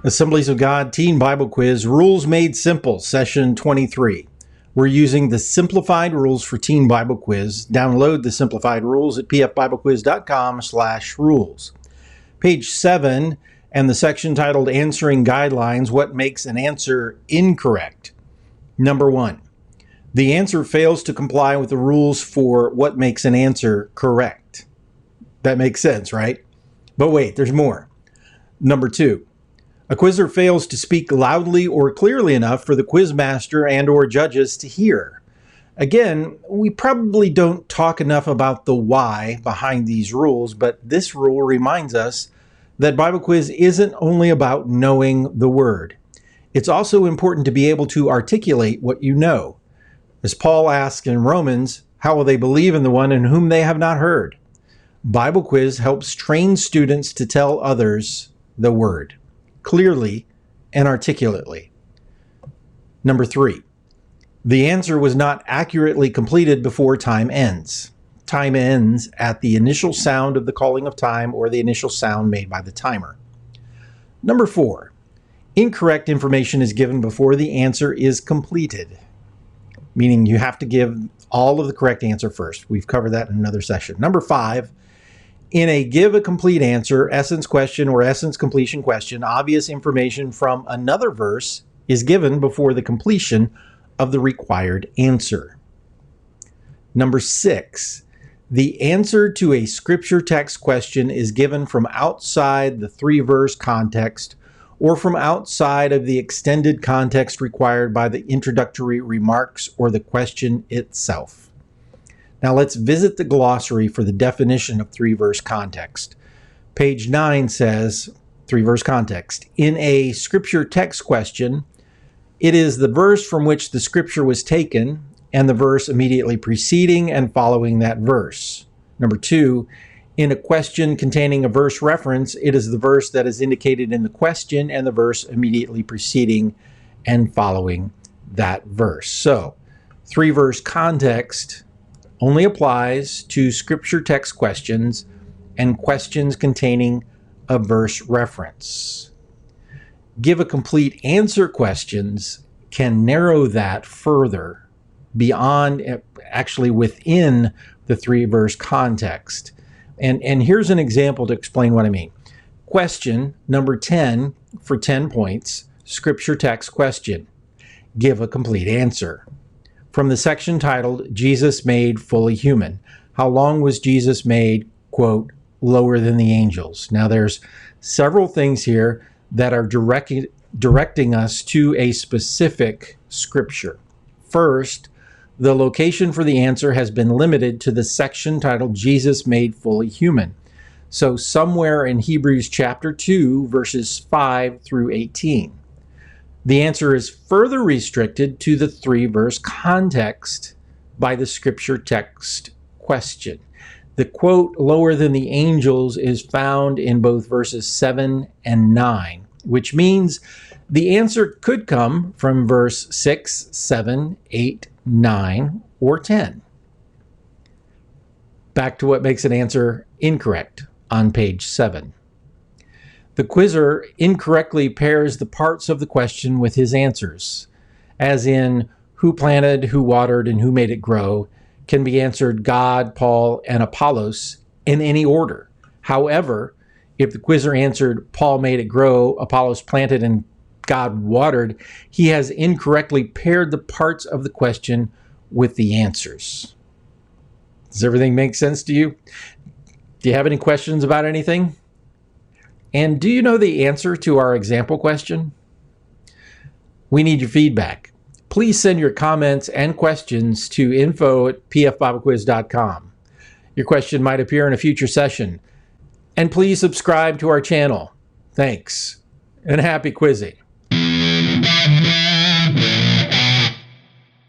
Assemblies of God Teen Bible Quiz, Rules Made Simple, Session 23. We're using the Simplified Rules for Teen Bible Quiz. Download the Simplified Rules at pfbiblequiz.com/rules. Page 7 and the section titled Answering Guidelines, What Makes an Answer Incorrect? Number 1. The answer fails to comply with the rules for what makes an answer correct. That makes sense, right? But wait, there's more. Number 2. A quizzer fails to speak loudly or clearly enough for the quizmaster and or judges to hear. Again, we probably don't talk enough about the why behind these rules, but this rule reminds us that Bible quiz isn't only about knowing the word. It's also important to be able to articulate what you know. As Paul asks in Romans, how will they believe in the one in whom they have not heard? Bible quiz helps train students to tell others the word clearly and articulately. Number 3, the answer was not accurately completed before time ends. Time ends at the initial sound of the calling of time or the initial sound made by the timer. Number 4, incorrect information is given before the answer is completed, meaning you have to give all of the correct answer first. We've covered that in another session. Number 5, in a give a complete answer, essence question, or essence completion question, obvious information from another verse is given before the completion of the required answer. Number 6, the answer to a scripture text question is given from outside the 3-verse context or from outside of the extended context required by the introductory remarks or the question itself. Now let's visit the glossary for the definition of 3-verse context. Page 9 says, 3-verse context, in a scripture text question, it is the verse from which the scripture was taken and the verse immediately preceding and following that verse. Number 2, in a question containing a verse reference, it is the verse that is indicated in the question and the verse immediately preceding and following that verse. So, 3-verse context only applies to scripture text questions and questions containing a verse reference. Give a complete answer questions can narrow that further beyond, actually within the 3-verse context. And here's an example to explain what I mean. Question number 10 for 10 points, scripture text question. Give a complete answer. From the section titled, Jesus Made Fully Human. How long was Jesus made, quote, lower than the angels? Now there's several things here that are directing us to a specific scripture. First, the location for the answer has been limited to the section titled, Jesus Made Fully Human. So somewhere in Hebrews chapter 2, verses 5 through 18. The answer is further restricted to the 3-verse context by the scripture text question. The quote, lower than the angels, is found in both verses 7 and 9, which means the answer could come from verse 6, 7, 8, 9, or 10. Back to what makes an answer incorrect on page 7. The quizzer incorrectly pairs the parts of the question with his answers, as in who planted, who watered, and who made it grow can be answered God, Paul, and Apollos in any order. However, if the quizzer answered Paul made it grow, Apollos planted, and God watered, he has incorrectly paired the parts of the question with the answers. Does everything make sense to you? Do you have any questions about anything? And do you know the answer to our example question? We need your feedback. Please send your comments and questions to info@pfbiblequiz.com. Your question might appear in a future session. And please subscribe to our channel. Thanks, and happy quizzing.